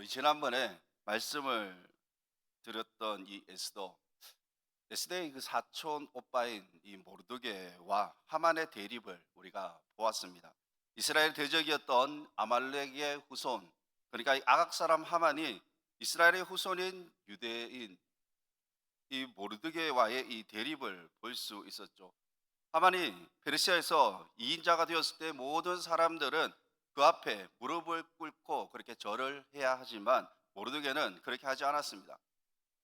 지난번에 말씀을 드렸던 이 에스더의 그 사촌 오빠인 이 모르드게와 하만의 대립을 우리가 보았습니다. 이스라엘 대적이었던 아말렉의 후손, 그러니까 이 아각 사람 하만이 이스라엘의 후손인 유대인 이 모르드게와의 이 대립을 볼 수 있었죠. 하만이 페르시아에서 이인자가 되었을 때 모든 사람들은 그 앞에 무릎을 꿇고 그렇게 절을 해야 하지만 모르드게는 그렇게 하지 않았습니다.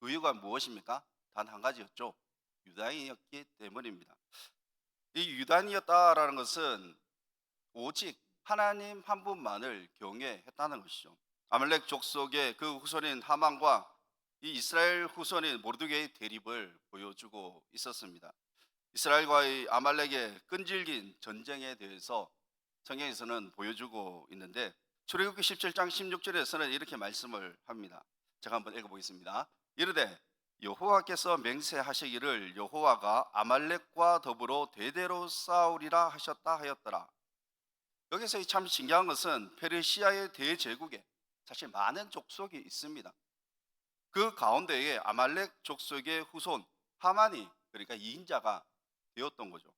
그 이유가 무엇입니까? 단 한 가지였죠. 유다인이었기 때문입니다. 이 유다인이었다라는 것은 오직 하나님 한 분만을 경외했다는 것이죠. 아말렉 족속의 그 후손인 하만과 이 이스라엘 후손인 모르드게의 대립을 보여주고 있었습니다. 이스라엘과의 아말렉의 끈질긴 전쟁에 대해서 성경에서는 보여주고 있는데 출애굽기 17장 16절에서는 이렇게 말씀을 합니다. 제가 한번 읽어보겠습니다. 이르되 여호와께서 맹세하시기를 여호와가 아말렉과 더불어 대대로 싸우리라 하셨다 하였더라. 여기서 참 신기한 것은 페르시아의 대제국에 사실 많은 족속이 있습니다. 그 가운데에 아말렉 족속의 후손 하만이, 그러니까 이인자가 되었던 거죠.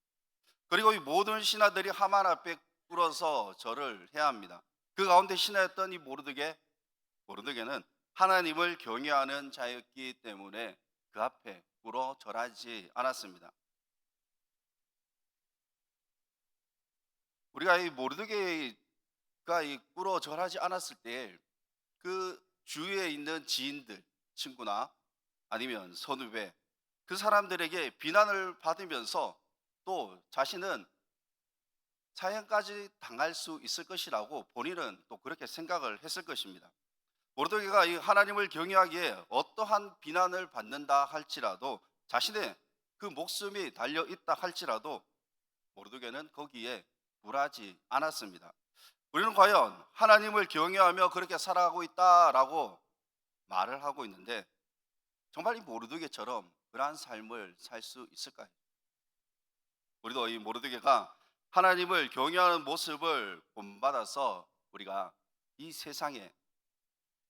그리고 이 모든 신하들이 하만 앞에 꿇어서 절을 해야 합니다. 그 가운데 신하였던 이 모르드게는 하나님을 경외하는 자였기 때문에 그 앞에 꿇어 절하지 않았습니다. 우리가 이 모르드게가 이 꿇어 절하지 않았을 때 그 주위에 있는 지인들, 친구나 아니면 선후배, 그 사람들에게 비난을 받으면서 또 자신은 사형까지 당할 수 있을 것이라고 본인은 또 그렇게 생각을 했을 것입니다. 모르드게가 이 하나님을 경외하기에 어떠한 비난을 받는다 할지라도, 자신의 그 목숨이 달려 있다 할지라도 모르드게는 거기에 굴하지 않았습니다. 우리는 과연 하나님을 경외하며 그렇게 살아가고 있다라고 말을 하고 있는데 정말 이 모르드게처럼 그러한 삶을 살 수 있을까요? 우리도 이 모르드게가 하나님을 경외하는 모습을 본받아서 우리가 이 세상에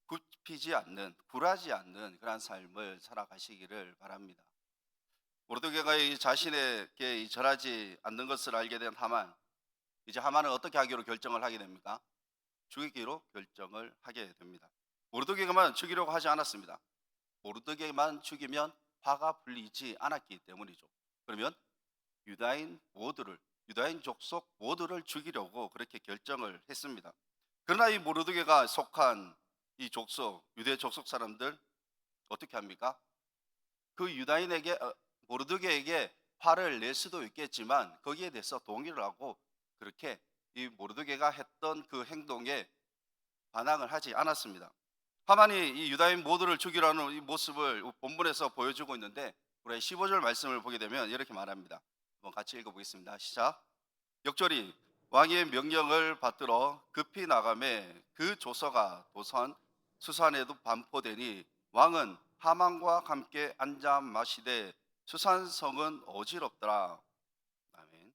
굽히지 않는, 굴하지 않는 그러한 삶을 살아가시기를 바랍니다. 모르드게가 이 자신에게 이 절하지 않는 것을 알게 된 하만, 이제 하만은 어떻게 하기로 결정을 하게 됩니까? 죽이기로 결정을 하게 됩니다. 모르드게만 죽이려고 하지 않았습니다. 모르드게만 죽이면 화가 풀리지 않았기 때문이죠. 그러면 유다인 모두를, 유다인 족속 모두를 죽이려고 그렇게 결정을 했습니다. 그러나 이 모르드게가 속한 이 족속, 유대 족속 사람들 어떻게 합니까? 그 유다인에게 모르드게에게 화를 낼 수도 있겠지만 거기에 대해서 동의를 하고 그렇게 이 모르드게가 했던 그 행동에 반항을 하지 않았습니다. 하만이 이 유다인 모두를 죽이라는 이 모습을 본문에서 보여주고 있는데 우리 15절 말씀을 보게 되면 이렇게 말합니다. 한번 같이 읽어보겠습니다. 시작. 역절이 왕의 명령을 받들어 급히 나가매 그 조서가 도산 수산에도 반포되니 왕은 하만과 함께 앉아 마시되 수산성은 어지럽더라. 아멘.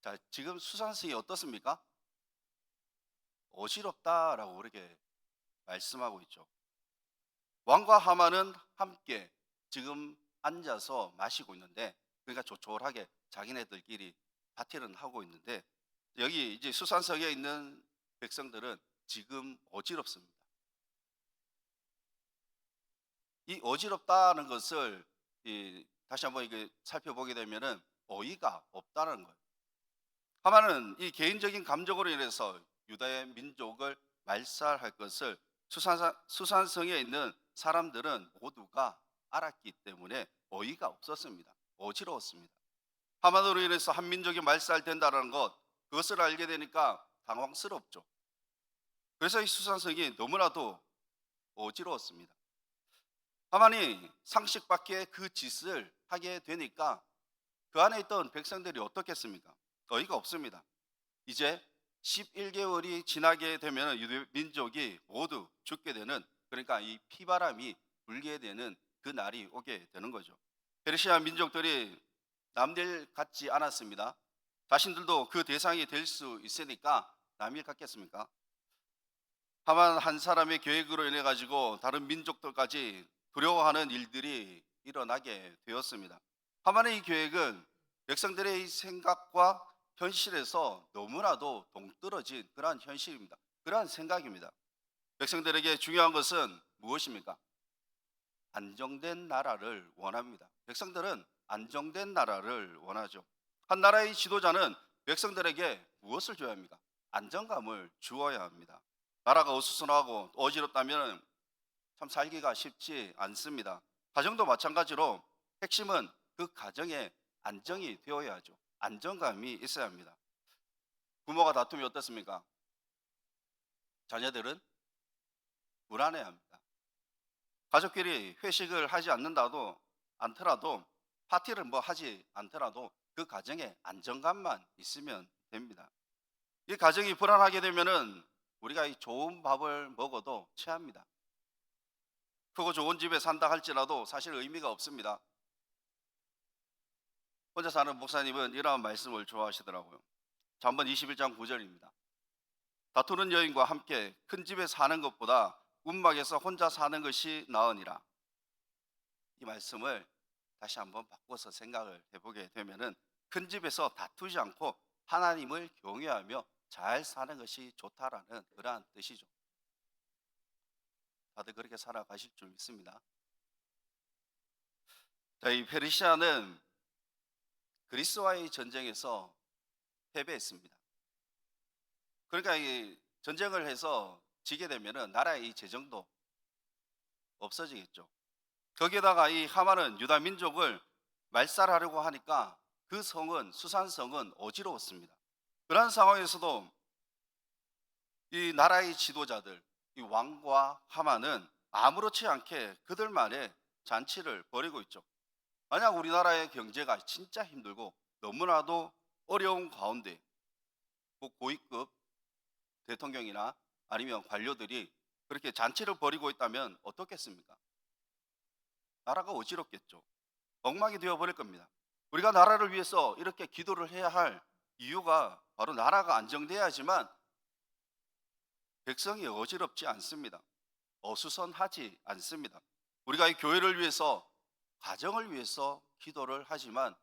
자, 지금 수산성이 어떻습니까? 어지럽다라고 그렇게 말씀하고 있죠. 왕과 하만은 함께 지금 앉아서 마시고 있는데, 그러니까 조촐하게 자기네들끼리 파티를 하고 있는데 여기 이제 수산성에 있는 백성들은 지금 어지럽습니다. 이 어지럽다는 것을 다시 한번 이게 살펴보게 되면은 어이가 없다는 거예요. 하만은 이 개인적인 감정으로 인해서 유다의 민족을 말살할 것을 수산성에 있는 사람들은 모두가 알았기 때문에 어이가 없었습니다. 어지러웠습니다. 하만으로 인해서 한 민족이 말살된다는 것, 그것을 알게 되니까 당황스럽죠. 그래서 이 수산성이 너무나도 어지러웠습니다. 하만이 상식 밖의 그 짓을 하게 되니까 그 안에 있던 백성들이 어떻겠습니까? 어이가 없습니다. 이제 11개월이 지나게 되면 유대 민족이 모두 죽게 되는, 그러니까 이 피바람이 불게 되는 그 날이 오게 되는 거죠. 페르시아 민족들이 남들 같지 않았습니다. 자신들도 그 대상이 될 수 있으니까 남일 같겠습니까? 하만 한 사람의 계획으로 인해 가지고 다른 민족들까지 두려워하는 일들이 일어나게 되었습니다. 하만의 이 계획은 백성들의 이 생각과 현실에서 너무나도 동떨어진 그러한 현실입니다. 그러한 생각입니다. 백성들에게 중요한 것은 무엇입니까? 안정된 나라를 원합니다. 백성들은 안정된 나라를 원하죠. 한 나라의 지도자는 백성들에게 무엇을 줘야 합니까? 안정감을 주어야 합니다. 나라가 어수선하고 어지럽다면 참 살기가 쉽지 않습니다. 가정도 마찬가지로 핵심은 그 가정에 안정이 되어야 하죠. 안정감이 있어야 합니다. 부모가 다투면 어떻습니까? 자녀들은 불안해합니다. 가족끼리 회식을 하지 않더라도 파티를 뭐 하지 않더라도 그 가정에 안정감만 있으면 됩니다. 이 가정이 불안하게 되면은 우리가 이 좋은 밥을 먹어도 체합니다. 크고 좋은 집에 산다 할지라도 사실 의미가 없습니다. 혼자 사는 목사님은 이러한 말씀을 좋아하시더라고요. 잠언 21장 9절입니다. 다투는 여인과 함께 큰 집에 사는 것보다 움막에서 혼자 사는 것이 나으니라. 이 말씀을 다시 한번 바꿔서 생각을 해보게 되면은 큰 집에서 다투지 않고 하나님을 경외하며 잘 사는 것이 좋다라는 그러한 뜻이죠. 다들 그렇게 살아가실 줄 믿습니다. 자, 이 페르시아는 그리스와의 전쟁에서 패배했습니다. 그러니까 이 전쟁을 해서 지게 되면은 나라의 이 재정도 없어지겠죠. 거기에다가 이 하만은 유다 민족을 말살하려고 하니까 그 성은 수산성은 어지러웠습니다. 그러한 상황에서도 이 나라의 지도자들, 이 왕과 하만은 아무렇지 않게 그들만의 잔치를 벌이고 있죠. 만약 우리나라의 경제가 진짜 힘들고 너무나도 어려운 가운데 고위급 대통령이나 아니면 관료들이 그렇게 잔치를 벌이고 있다면 어떻겠습니까? 나라가 어지럽겠죠. 엉망이 되어버릴 겁니다. 우리가 나라를 위해서 이렇게 기도를 해야 할 이유가 바로 나라가 안정돼야지만 백성이 어지럽지 않습니다. 어수선하지 않습니다. 우리가 이 교회를 위해서, 가정을 위해서 기도를 하지만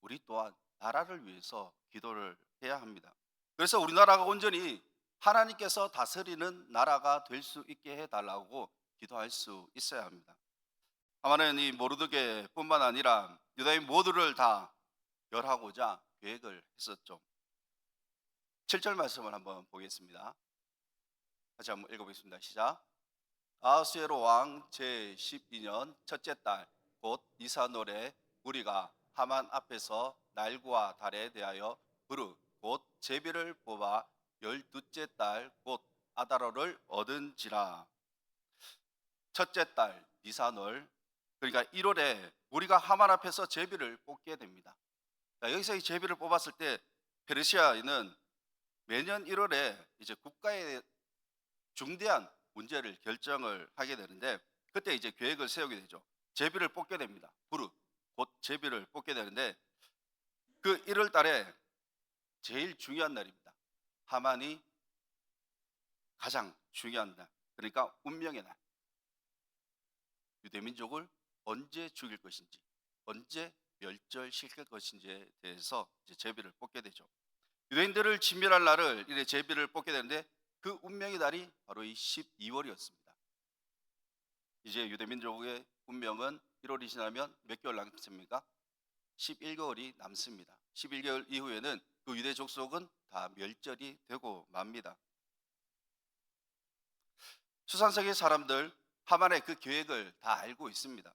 우리 또한 나라를 위해서 기도를 해야 합니다. 그래서 우리나라가 온전히 하나님께서 다스리는 나라가 될 수 있게 해달라고 기도할 수 있어야 합니다. 하만은 이 모르드게뿐만 아니라 유다인 모두를 다 멸하고자 계획을 했었죠. 7절 말씀을 한번 보겠습니다. 다시 한번 읽어보겠습니다. 시작. 아하수에로 왕 제12년 첫째 달 곧 니산월에 무리가 하만 앞에서 날과 달에 대하여 부르 곧 제비를 뽑아 12째 달 곧 아다로를 얻은지라. 첫째 달 니산월, 그러니까 1월에 우리가 하만 앞에서 제비를 뽑게 됩니다. 자, 여기서 이 제비를 뽑았을 때 페르시아에는 매년 1월에 이제 국가의 중대한 문제를 결정을 하게 되는데 그때 이제 계획을 세우게 되죠. 제비를 뽑게 됩니다. 부르 곧 제비를 뽑게 되는데 그 1월 달에 제일 중요한 날입니다. 하만이 가장 중요한 날, 그러니까 운명의 날. 유대민족을 언제 죽일 것인지, 언제 멸절시킬 것인지에 대해서 이제 제비를 뽑게 되죠. 유대인들을 진멸할 날을 이래 제비를 뽑게 되는데 그 운명의 날이 바로 이 12월이었습니다. 이제 유대민족의 운명은 1월이 지나면 몇 개월 남습니까? 11개월이 남습니다. 11개월 이후에는 그 유대 족속은 다 멸절이 되고 맙니다. 수산성의 사람들 하만의 그 계획을 다 알고 있습니다.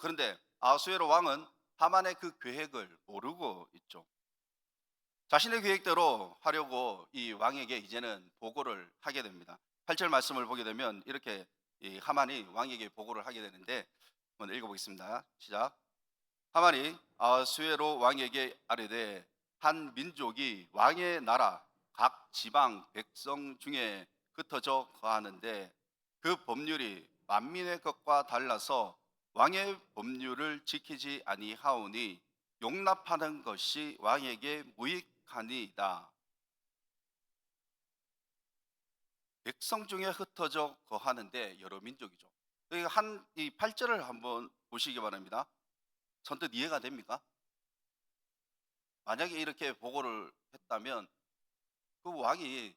그런데 아하수에로 왕은 하만의 그 계획을 모르고 있죠. 자신의 계획대로 하려고 이 왕에게 이제는 보고를 하게 됩니다. 8절 말씀을 보게 되면 이렇게 이 하만이 왕에게 보고를 하게 되는데 한번 읽어보겠습니다. 시작. 하만이 아하수에로 왕에게 아뢰되 한 민족이 왕의 나라 각 지방 백성 중에 흩어져 거하는데 그 법률이 만민의 것과 달라서 왕의 법률을 지키지 아니하오니 용납하는 것이 왕에게 무익하니이다. 백성 중에 흩어져 거하는데 여러 민족이죠. 이 8절을 한번 보시기 바랍니다. 선뜻 이해가 됩니까? 만약에 이렇게 보고를 했다면 그 왕이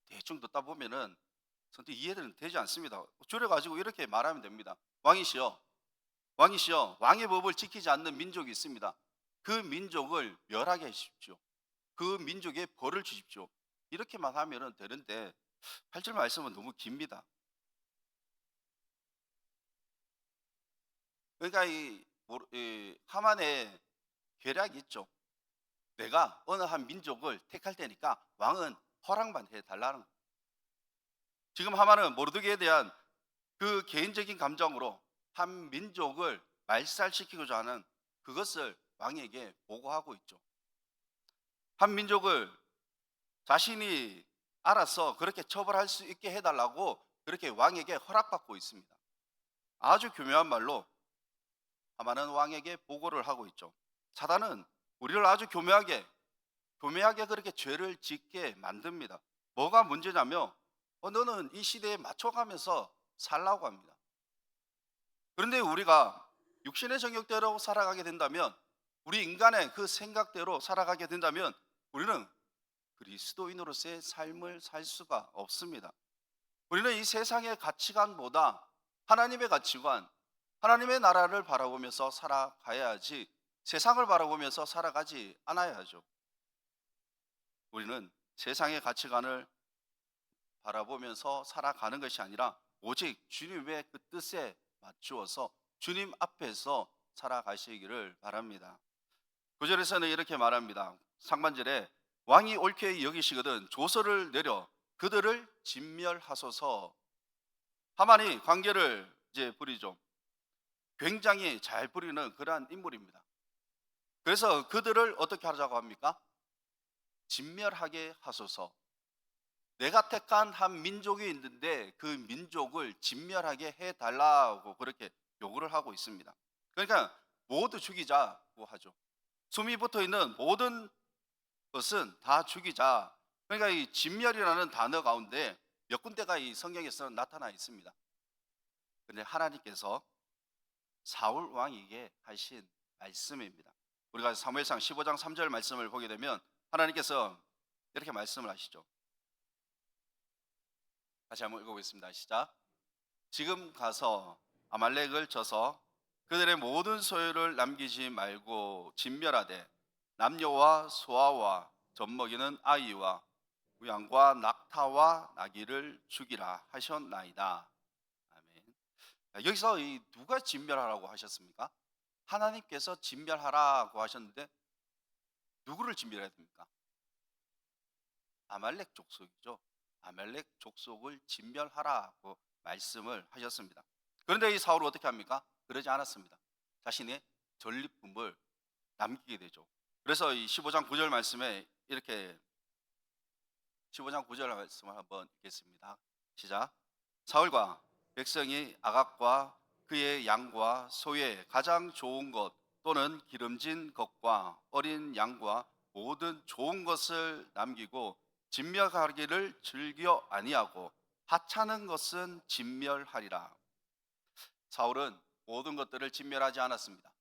대충 듣다 보면은 선뜻 이해는 되지 않습니다. 줄여 가지고 이렇게 말하면 됩니다. 왕이시여, 왕이시여, 왕의 법을 지키지 않는 민족이 있습니다. 그 민족을 멸하게 하십시오. 그 민족에 벌을 주십시오. 이렇게만 하면은 되는데 8절 말씀은 너무 깁니다. 그러니까 이 하만의 계략이 있죠. 내가 어느 한 민족을 택할 테니까 왕은 허락만 해 달라는 거예요. 지금 하만은 모르드게에 대한 그 개인적인 감정으로 한 민족을 말살시키고자 하는 그것을 왕에게 보고하고 있죠. 한 민족을 자신이 알아서 그렇게 처벌할 수 있게 해달라고 그렇게 왕에게 허락받고 있습니다. 아주 교묘한 말로 하만은 왕에게 보고를 하고 있죠. 사단은 우리를 아주 교묘하게 그렇게 죄를 짓게 만듭니다. 뭐가 문제냐면 너는 이 시대에 맞춰가면서 살라고 합니다. 그런데 우리가 육신의 정욕대로 살아가게 된다면, 우리 인간의 그 생각대로 살아가게 된다면 우리는 그리스도인으로서의 삶을 살 수가 없습니다. 우리는 이 세상의 가치관보다 하나님의 가치관, 하나님의 나라를 바라보면서 살아가야지 세상을 바라보면서 살아가지 않아야 하죠. 우리는 세상의 가치관을 바라보면서 살아가는 것이 아니라 오직 주님의 그 뜻에 맞추어서 주님 앞에서 살아가시기를 바랍니다. 9절에서는 이렇게 말합니다. 상반절에 왕이 옳게 여기시거든 조서를 내려 그들을 진멸하소서. 하만이 관계를 이제 부리죠. 굉장히 잘 부리는 그러한 인물입니다. 그래서 그들을 어떻게 하자고 합니까? 진멸하게 하소서. 내가 택한 한 민족이 있는데 그 민족을 진멸하게 해달라고 그렇게 요구를 하고 있습니다. 그러니까 모두 죽이자고 하죠. 숨이 붙어 있는 모든 것은 다 죽이자. 그러니까 이 진멸이라는 단어 가운데 몇 군데가 이 성경에서 나타나 있습니다. 그런데 하나님께서 사울 왕에게 하신 말씀입니다. 우리가 사무엘상 15장 3절 말씀을 보게 되면 하나님께서 이렇게 말씀을 하시죠. 다시 한번 읽어보겠습니다. 시작. 지금 가서 아말렉을 쳐서 그들의 모든 소유를 남기지 말고 진멸하되 남녀와 소아와 젖먹이는 아이와 양과 낙타와 나귀를 죽이라 하셨나이다. 아멘. 여기서 이 누가 진멸하라고 하셨습니까? 하나님께서 진멸하라고 하셨는데 누구를 진멸해야 됩니까? 아말렉 족속이죠. 아말렉 족속을 진멸하라고 말씀을 하셨습니다. 그런데 이 사울은 어떻게 합니까? 그러지 않았습니다. 자신의 전리품을 남기게 되죠. 그래서 이 15장 9절 말씀에 이렇게 15장 9절 말씀을 한번 읽겠습니다. 시작. 사울과 백성이 아각과 그의 양과 소의 가장 좋은 것 또는 기름진 것과 어린 양과 모든 좋은 것을 남기고 진멸하기를 즐겨 아니하고 하찮은 것은 진멸하리라. 사울은 모든 것들을 진멸하지 않았습니다.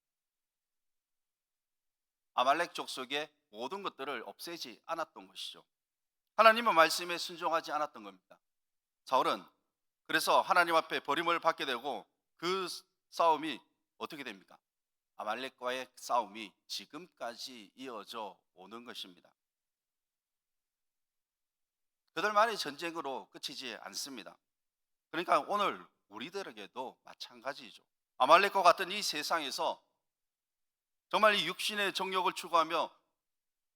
아말렉 족속의 모든 것들을 없애지 않았던 것이죠. 하나님의 말씀에 순종하지 않았던 겁니다. 사울은 그래서 하나님 앞에 버림을 받게 되고 그 싸움이 어떻게 됩니까? 아말렉과의 싸움이 지금까지 이어져 오는 것입니다. 그들만의 전쟁으로 끝이지 않습니다. 그러니까 오늘 우리들에게도 마찬가지죠. 아말렉과 같은 이 세상에서 정말 이 육신의 정욕을 추구하며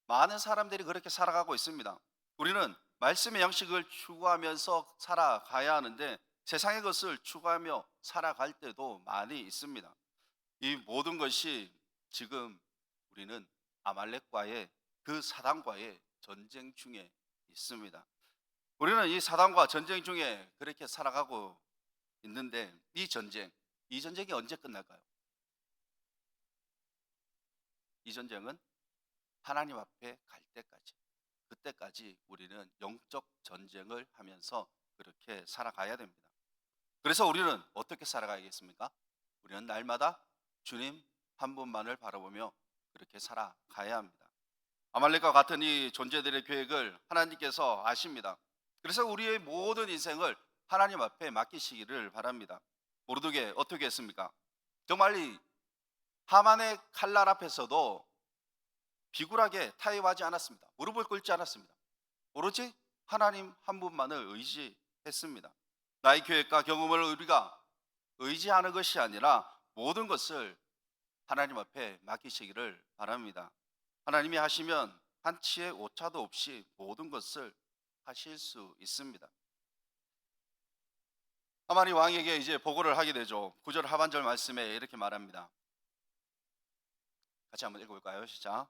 많은 사람들이 그렇게 살아가고 있습니다. 우리는 말씀의 양식을 추구하면서 살아가야 하는데 세상의 것을 추구하며 살아갈 때도 많이 있습니다. 이 모든 것이 지금 우리는 아말렉과의 그 사단과의 전쟁 중에 있습니다. 우리는 이 사단과 전쟁 중에 그렇게 살아가고 있는데 이 전쟁이 언제 끝날까요? 이 전쟁은 하나님 앞에 갈 때까지, 그때까지 우리는 영적 전쟁을 하면서 그렇게 살아가야 됩니다. 그래서 우리는 어떻게 살아가야겠습니까? 우리는 날마다 주님 한 분만을 바라보며 그렇게 살아가야 합니다. 아말렉과 같은 이 존재들의 계획을 하나님께서 아십니다. 그래서 우리의 모든 인생을 하나님 앞에 맡기시기를 바랍니다. 모르드게 어떻게 했습니까? 정말 이 하만의 칼날 앞에서도 비굴하게 타협하지 않았습니다. 무릎을 꿇지 않았습니다. 오로지 하나님 한 분만을 의지했습니다. 나의 계획과 경험을 우리가 의지하는 것이 아니라 모든 것을 하나님 앞에 맡기시기를 바랍니다. 하나님이 하시면 한치의 오차도 없이 모든 것을 하실 수 있습니다. 하만이 왕에게 이제 보고를 하게 되죠. 9절 하반절 말씀에 이렇게 말합니다. 같이 한번 읽어볼까요? 시작.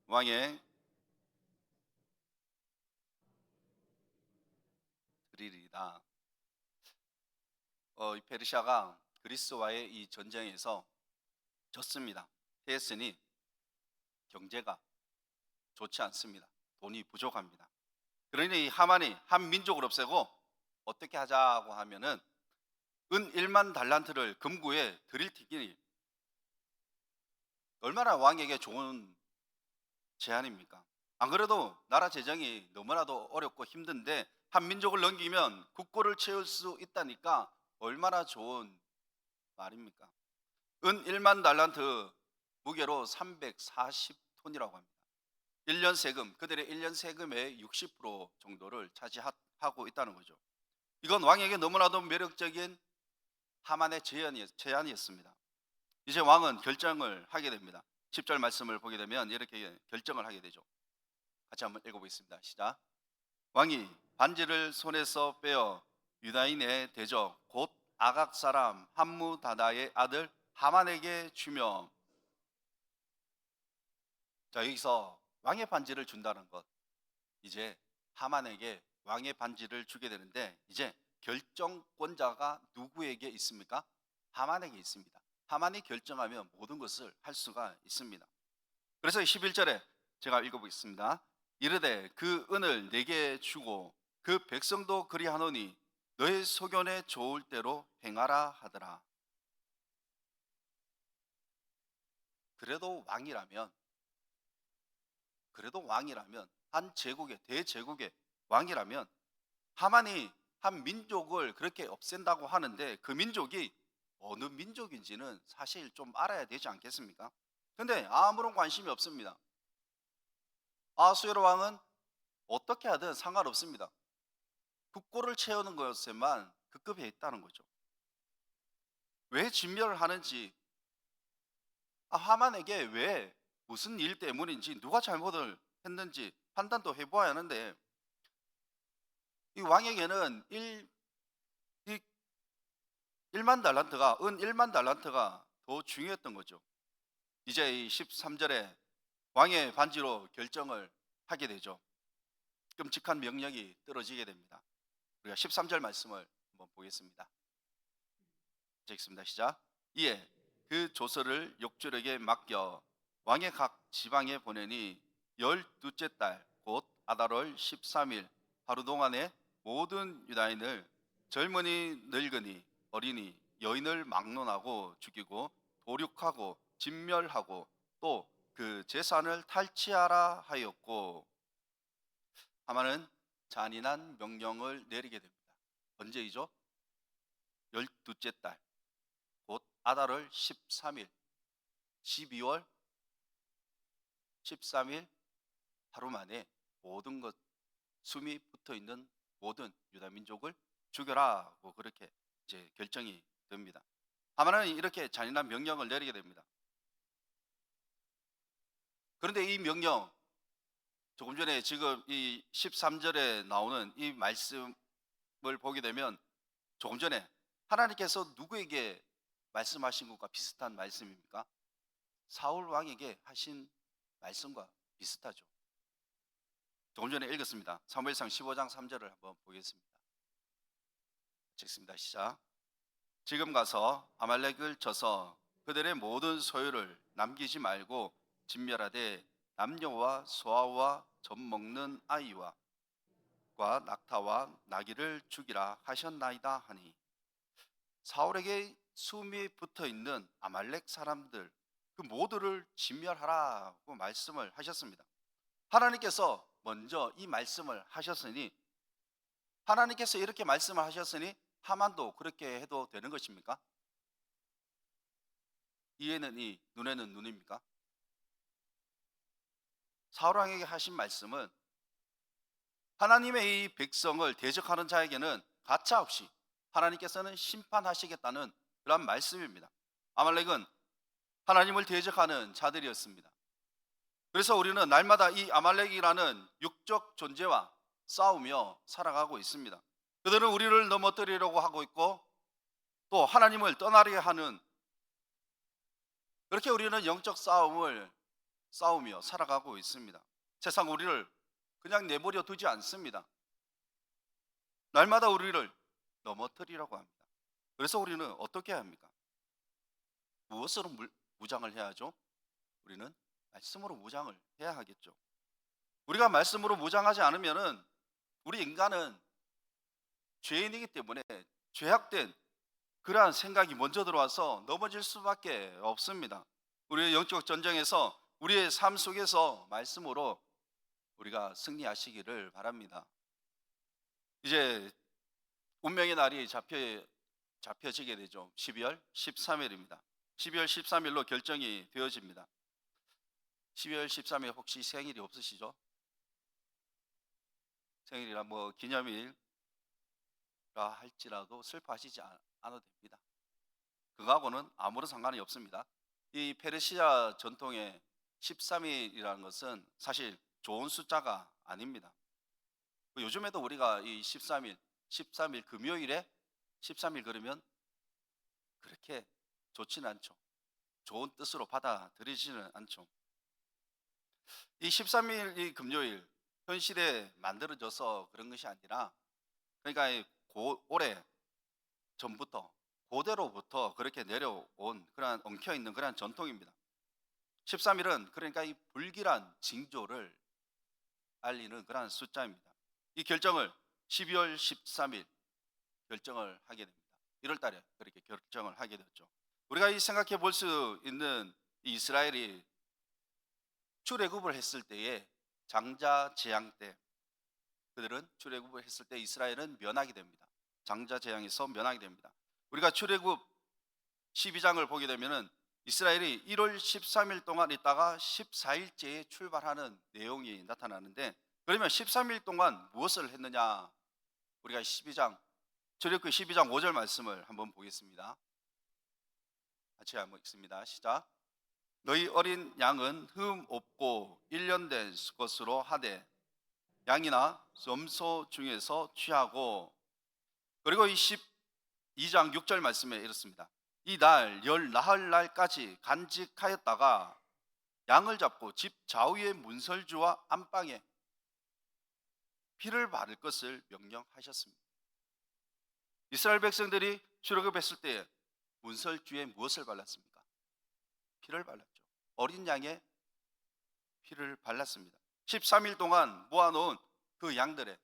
왕의 드리리다. 이 페르시아가 그리스와의 이 전쟁에서 졌습니다. 패했으니 경제가 좋지 않습니다. 돈이 부족합니다. 그러니 하만이 한 민족을 없애고 어떻게 하자고 하면은 은 1만 달란트를 금고에 드릴 테니 얼마나 왕에게 좋은 제안입니까? 안 그래도 나라 재정이 너무나도 어렵고 힘든데 한 민족을 넘기면 국고를 채울 수 있다니까 얼마나 좋은 말입니까? 은 1만 달란트 무게로 340톤이라고 합니다. 1년 세금, 그들의 1년 세금의 60% 정도를 차지하고 있다는 거죠. 이건 왕에게 너무나도 매력적인 하만의 제안이었습니다. 이제 왕은 결정을 하게 됩니다. 10절 말씀을 보게 되면 이렇게 결정을 하게 되죠. 같이 한번 읽어보겠습니다. 시작. 왕이 반지를 손에서 빼어 유다인의 대적 곧 아각 사람 함무다다의 아들 하만에게 주며, 자 여기서 왕의 반지를 준다는 것, 이제 하만에게 왕의 반지를 주게 되는데 이제 결정권자가 누구에게 있습니까? 하만에게 있습니다. 하만이 결정하면 모든 것을 할 수가 있습니다. 그래서 11절에 제가 읽어보겠습니다. 이르되 그 은을 내게 주고 그 백성도 그리하노니 너의 소견에 좋을 대로 행하라 하더라. 그래도 왕이라면 한 제국의 대제국의 왕이라면 하만이 한 민족을 그렇게 없앤다고 하는데 그 민족이 어느 민족인지는 사실 좀 알아야 되지 않겠습니까? 근데 아무런 관심이 없습니다. 아수에로 왕은 어떻게 하든 상관없습니다. 국고를 채우는 것에만 급급해 있다는 거죠. 왜 진멸을 하는지, 하만에게 왜 무슨 일 때문인지 누가 잘못을 했는지 판단도 해보아야 하는데 이 왕에게는 이 1만 달란트가 은 1만 달란트가 더 중요했던 거죠. 이제 이 13절에 왕의 반지로 결정을 하게 되죠. 끔찍한 명령이 떨어지게 됩니다. 우리가 13절 말씀을 한번 보겠습니다. 읽습니다. 시작. 이에 그 조서를 욕줄에게 맡겨 왕의 각 지방에 보내니 12째 달 곧 아달월 13일 하루 동안에 모든 유다인을 젊은이 늙은이 어린이 여인을 막론하고 죽이고 도륙하고 진멸하고 또 그 재산을 탈취하라 하였고, 하만은 잔인한 명령을 내리게 됩니다. 언제이죠? 12째 달 곧 아달월 13일 12월 13일 하루 만에 모든 것 숨이 붙어 있는 모든 유다 민족을 죽여라고 그렇게 이제 결정이 됩니다. 하만은 이렇게 잔인한 명령을 내리게 됩니다. 그런데 이 명령, 조금 전에 지금 이 13절에 나오는 이 말씀을 보게 되면 조금 전에 하나님께서 누구에게 말씀하신 것과 비슷한 말씀입니까? 사울 왕에게 하신 말씀과 비슷하죠. 조금 전에 읽었습니다. 사무엘상 15장 3절을 한번 보겠습니다. 읽습니다. 시작. 지금 가서 아말렉을 쳐서 그들의 모든 소유를 남기지 말고 진멸하되 남녀와 소아와 젖 먹는 아이와 과 낙타와 나귀를 죽이라 하셨나이다 하니, 사울에게 숨이 붙어 있는 아말렉 사람들 그 모두를 진멸하라고 말씀을 하셨습니다. 하나님께서 먼저 이 말씀을 하셨으니, 하나님께서 이렇게 말씀을 하셨으니 하만도 그렇게 해도 되는 것입니까? 이에는 이, 눈에는 눈입니까? 사울 왕에게 하신 말씀은 하나님의 이 백성을 대적하는 자에게는 가차없이 하나님께서는 심판하시겠다는 그런 말씀입니다. 아말렉은 하나님을 대적하는 자들이었습니다. 그래서 우리는 날마다 이 아말렉이라는 육적 존재와 싸우며 살아가고 있습니다. 그들은 우리를 넘어뜨리려고 하고 있고, 또 하나님을 떠나려 하는, 그렇게 우리는 영적 싸움을 싸우며 살아가고 있습니다. 세상 우리를 그냥 내버려 두지 않습니다. 날마다 우리를 넘어뜨리려고 합니다. 그래서 우리는 어떻게 해야 합니까? 무엇으로 무장을 해야 하죠? 우리는 말씀으로 무장을 해야 하겠죠. 우리가 말씀으로 무장하지 않으면은 우리 인간은 죄인이기 때문에 죄악된 그러한 생각이 먼저 들어와서 넘어질 수밖에 없습니다. 우리의 영적 전쟁에서 우리의 삶 속에서 말씀으로 우리가 승리하시기를 바랍니다. 이제 운명의 날이 잡혀지게 되죠. 12월 13일입니다. 12월 13일로 결정이 되어집니다. 12월 13일 혹시 생일이 없으시죠? 생일이나 뭐 기념일이라 할지라도 슬퍼하시지 않아도 됩니다. 그거하고는 아무런 상관이 없습니다. 이 페르시아 전통의 13일이라는 것은 사실 좋은 숫자가 아닙니다. 요즘에도 우리가 이 13일 금요일에 13일 그러면 그렇게 좋지는 않죠. 좋은 뜻으로 받아들이지는 않죠. 이 13일 이 금요일 현실에 만들어져서 그런 것이 아니라, 그러니까 오래 전부터 고대로부터 그렇게 내려온 그러한 엉켜있는 그러한 전통입니다. 13일은 그러니까 이 불길한 징조를 알리는 그러한 숫자입니다. 이 결정을 12월 13일 결정을 하게 됩니다. 1월 달에 그렇게 결정을 하게 됐죠. 우리가 이 생각해 볼 수 있는 이 이스라엘이 출애굽을 했을 때에 장자 재앙 때, 그들은 출애굽을 했을 때 이스라엘은 면하게 됩니다. 장자 재앙에서 면하게 됩니다. 우리가 출애굽 12장을 보게 되면은 이스라엘이 1월 13일 동안 있다가 14일째에 출발하는 내용이 나타나는데, 그러면 13일 동안 무엇을 했느냐? 우리가 출애굽 12장 5절 말씀을 한번 보겠습니다. 같이 한번 읽습니다. 시작. 너희 어린 양은 흠 없고 1년 된 것으로 하되 양이나 염소 중에서 취하고, 그리고 이 12장 6절 말씀에 이렇습니다. 이 날 열 나흘 날까지 간직하였다가 양을 잡고 집 좌우의 문설주와 안방에 피를 바를 것을 명령하셨습니다. 이스라엘 백성들이 출애굽했을 때 문설주에 무엇을 발랐습니까? 피를 발랐죠. 어린 양의 피를 발랐습니다. 13일 동안 모아놓은 그 양들의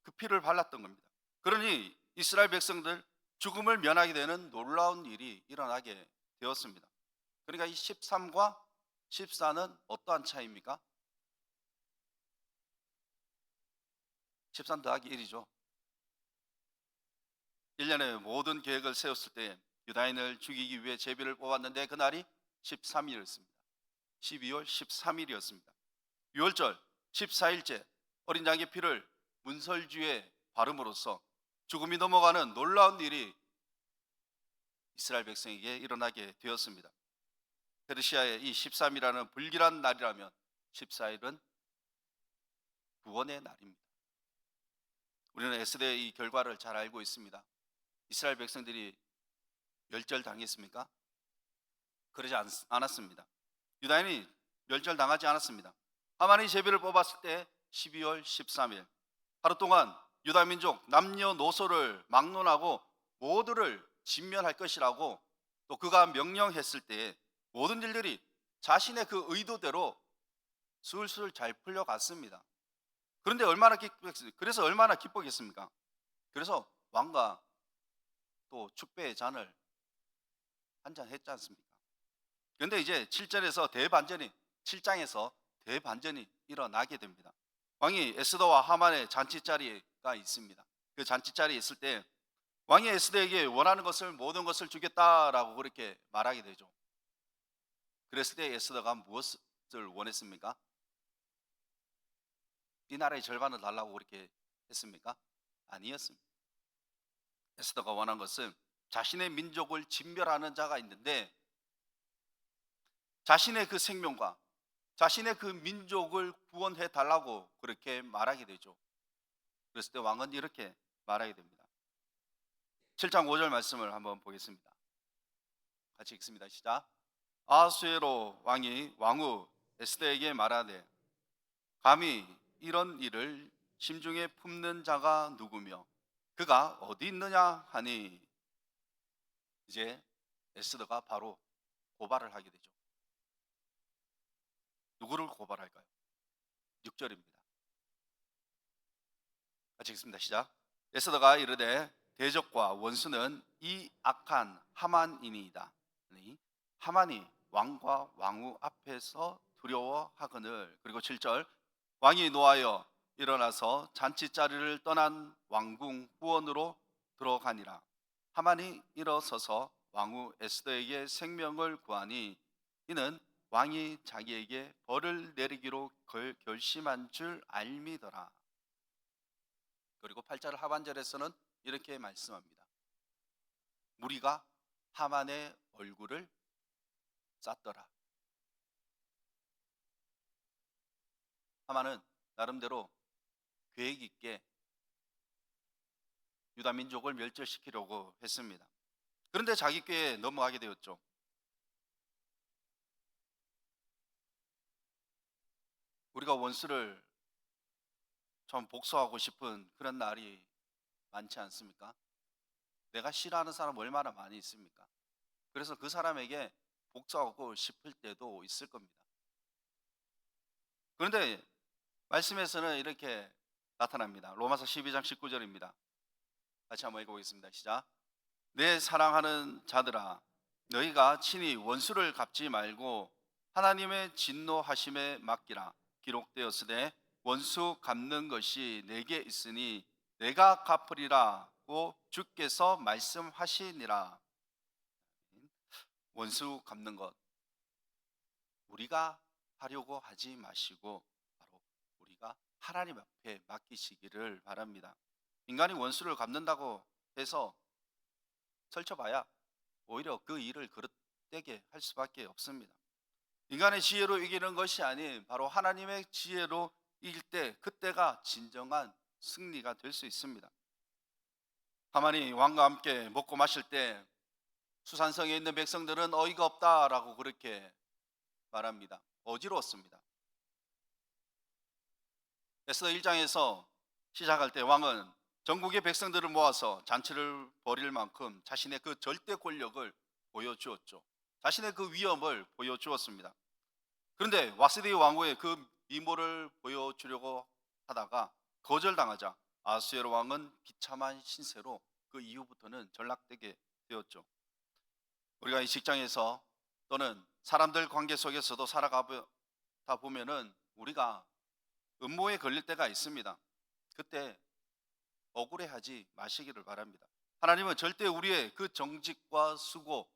그 피를 발랐던 겁니다. 그러니 이스라엘 백성들 죽음을 면하게 되는 놀라운 일이 일어나게 되었습니다. 그러니까 이 13과 14는 어떠한 차이입니까? 13 더하기 1이죠. 1년에 모든 계획을 세웠을 때 유다인을 죽이기 위해 제비를 뽑았는데 그날이 13일이었습니다. 12월 13일이었습니다. 6월절 14일째 어린 양의 피를 문설주에 바름으로써 죽음이 넘어가는 놀라운 일이 이스라엘 백성에게 일어나게 되었습니다. 페르시아의 이 13이라는 불길한 날이라면 14일은 구원의 날입니다. 우리는 에스더의 이 결과를 잘 알고 있습니다. 이스라엘 백성들이 멸절당했습니까? 그러지 않았습니다. 유다인이 멸절당하지 않았습니다. 하만이 제비를 뽑았을 때 12월 13일 하루 동안 유다 민족 남녀노소를 막론하고 모두를 진멸할 것이라고 또 그가 명령했을 때 모든 일들이 자신의 그 의도대로 술술 잘 풀려갔습니다. 그런데 얼마나 기쁘겠습니까? 그래서 얼마나 기쁘겠습니까? 그래서 왕과 또 축배의 잔을 한 잔 했지 않습니까? 그런데 이제 7장에서 대반전이 일어나게 됩니다. 왕이 에스더와 하만의 잔치자리가 있습니다. 그 잔치자리에 있을 때 왕이 에스더에게 원하는 것을 모든 것을 주겠다라고 그렇게 말하게 되죠. 그랬을 때 에스더가 무엇을 원했습니까? 이 나라의 절반을 달라고 그렇게 했습니까? 아니었습니다. 에스더가 원한 것은 자신의 민족을 진멸하는 자가 있는데 자신의 그 생명과 자신의 그 민족을 구원해 달라고 그렇게 말하게 되죠. 그랬을 때 왕은 이렇게 말하게 됩니다. 7장 5절 말씀을 한번 보겠습니다. 같이 읽습니다. 시작. 아하수에로 왕이 왕후 에스더에게 말하되 감히 이런 일을 심중에 품는 자가 누구며 그가 어디 있느냐 하니 이제 에스더가 바로 고발을 하게 되죠. 누구를 고발할까요? 6절입니다. 같이 읽습니다. 시작. 에스더가 이르되 대적과 원수는 이 악한 하만이니이다. 하만이 왕과 왕후 앞에서 두려워하거늘. 그리고 7절 왕이 노하여 일어나서 잔치자리를 떠난 왕궁 후원으로 들어가니라. 하만이 일어서서 왕후 에스더에게 생명을 구하니 이는 왕이 자기에게 벌을 내리기로 결심한 줄 알미더라. 그리고 8절 하반절에서는 이렇게 말씀합니다. 무리가 하만의 얼굴을 쌌더라. 하만은 나름대로 계획 있게 유다 민족을 멸절시키려고 했습니다. 그런데 자기 꾀에 넘어가게 되었죠. 우리가 원수를 좀 복수하고 싶은 그런 날이 많지 않습니까? 내가 싫어하는 사람 얼마나 많이 있습니까? 그래서 그 사람에게 복수하고 싶을 때도 있을 겁니다. 그런데 말씀에서는 이렇게 나타납니다. 로마서 12장 19절입니다. 같이 한번 읽어보겠습니다. 시작. 내 사랑하는 자들아 너희가 친히 원수를 갚지 말고 하나님의 진노하심에 맡기라. 기록되었으되 원수 갚는 것이 내게 있으니 내가 갚으리라고 주께서 말씀하시니라. 원수 갚는 것 우리가 하려고 하지 마시고 바로 우리가 하나님 앞에 맡기시기를 바랍니다. 인간이 원수를 갚는다고 해서 설쳐봐야 오히려 그 일을 그릇되게 할 수밖에 없습니다. 인간의 지혜로 이기는 것이 아닌 바로 하나님의 지혜로 이길 때 그때가 진정한 승리가 될 수 있습니다. 하만이 왕과 함께 먹고 마실 때 수산성에 있는 백성들은 어이가 없다라고 그렇게 말합니다. 어지러웠습니다. 에스더 1장에서 시작할 때 왕은 전국의 백성들을 모아서 잔치를 벌일 만큼 자신의 그 절대 권력을 보여주었죠. 자신의 그 위엄을 보여주었습니다. 그런데 와스디 왕후의 그 미모를 보여주려고 하다가 거절당하자 아수에로 왕은 비참한 신세로 그 이후부터는 전락되게 되었죠. 우리가 이 직장에서 또는 사람들 관계 속에서도 살아가다 보면은 우리가 음모에 걸릴 때가 있습니다. 그때 억울해하지 마시기를 바랍니다. 하나님은 절대 우리의 그 정직과 수고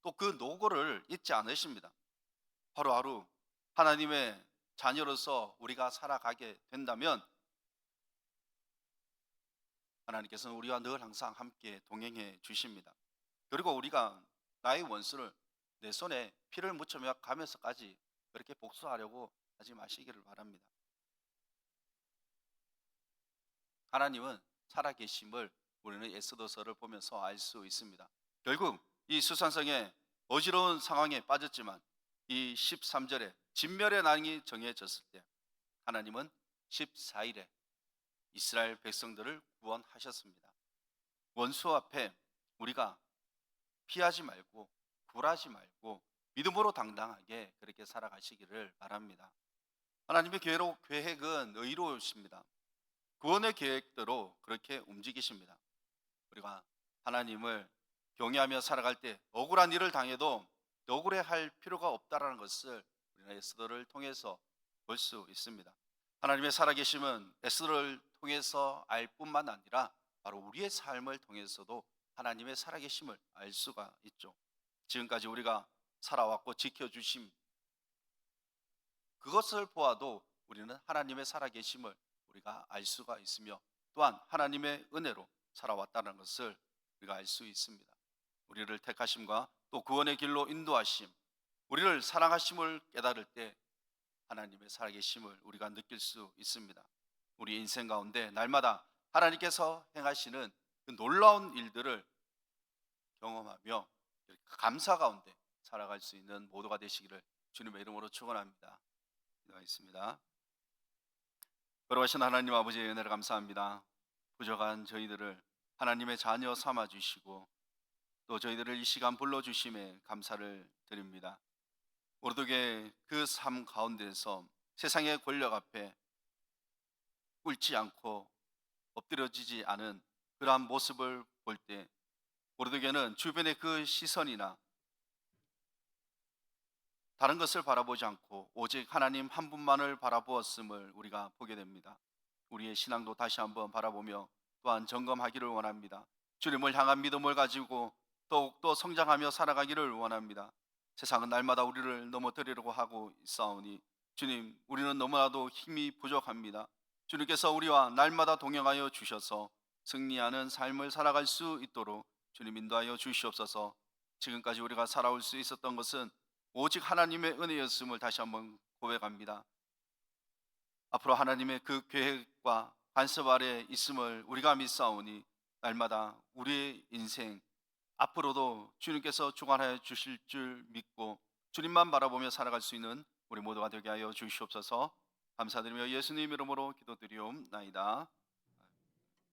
또 그 노고를 잊지 않으십니다. 하루하루 하나님의 자녀로서 우리가 살아가게 된다면 하나님께서는 우리와 늘 항상 함께 동행해 주십니다. 그리고 우리가 나의 원수를 내 손에 피를 묻혀며 가면서까지 그렇게 복수하려고 하지 마시기를 바랍니다. 하나님은 살아계심을 우리는 에스더서를 보면서 알 수 있습니다. 결국 이 수산성의 어지러운 상황에 빠졌지만 이 13절에 진멸의 날이 정해졌을 때 하나님은 14일에 이스라엘 백성들을 구원하셨습니다. 원수 앞에 우리가 피하지 말고 굴하지 말고 믿음으로 당당하게 그렇게 살아가시기를 바랍니다. 하나님의 계획은 의로우십니다. 구원의 계획대로 그렇게 움직이십니다. 우리가 하나님을 경외하며 살아갈 때 억울한 일을 당해도 억울해할 필요가 없다라는 것을 우리는 에스더를 통해서 볼 수 있습니다. 하나님의 살아계심은 에스더를 통해서 알 뿐만 아니라 바로 우리의 삶을 통해서도 하나님의 살아계심을 알 수가 있죠. 지금까지 우리가 살아왔고 지켜주심, 그것을 보아도 우리는 하나님의 살아계심을 우리가 알 수가 있으며, 또한 하나님의 은혜로 살아왔다는 것을 우리가 알 수 있습니다. 우리를 택하심과 또 구원의 길로 인도하심, 우리를 사랑하심을 깨달을 때 하나님의 살아계심을 우리가 느낄 수 있습니다. 우리 인생 가운데 날마다 하나님께서 행하시는 그 놀라운 일들을 경험하며 감사 가운데 살아갈 수 있는 모두가 되시기를 주님의 이름으로 축원합니다. 기도하겠습니다. 걸어가신 하나님 아버지의 은혜를 감사합니다. 부족한 저희들을 하나님의 자녀 삼아 주시고 또 저희들을 이 시간 불러주심에 감사를 드립니다. 모두에게 그 삶 가운데서 세상의 권력 앞에 꿇지 않고 엎드려지지 않은 그러한 모습을 볼 때 모두에게는 주변의 그 시선이나 다른 것을 바라보지 않고 오직 하나님 한 분만을 바라보았음을 우리가 보게 됩니다. 우리의 신앙도 다시 한번 바라보며 또한 점검하기를 원합니다. 주님을 향한 믿음을 가지고 더욱더 성장하며 살아가기를 원합니다. 세상은 날마다 우리를 넘어뜨리려고 하고 있사오니 주님, 우리는 너무나도 힘이 부족합니다. 주님께서 우리와 날마다 동행하여 주셔서 승리하는 삶을 살아갈 수 있도록 주님 인도하여 주시옵소서. 지금까지 우리가 살아올 수 있었던 것은 오직 하나님의 은혜였음을 다시 한번 고백합니다. 앞으로 하나님의 그 계획과 간섭 아래 있음을 우리가 믿사오니 날마다 우리의 인생 앞으로도 주님께서 주관하여 주실 줄 믿고 주님만 바라보며 살아갈 수 있는 우리 모두가 되게 하여 주시옵소서. 감사드리며 예수님 이름으로 기도드리옵나이다.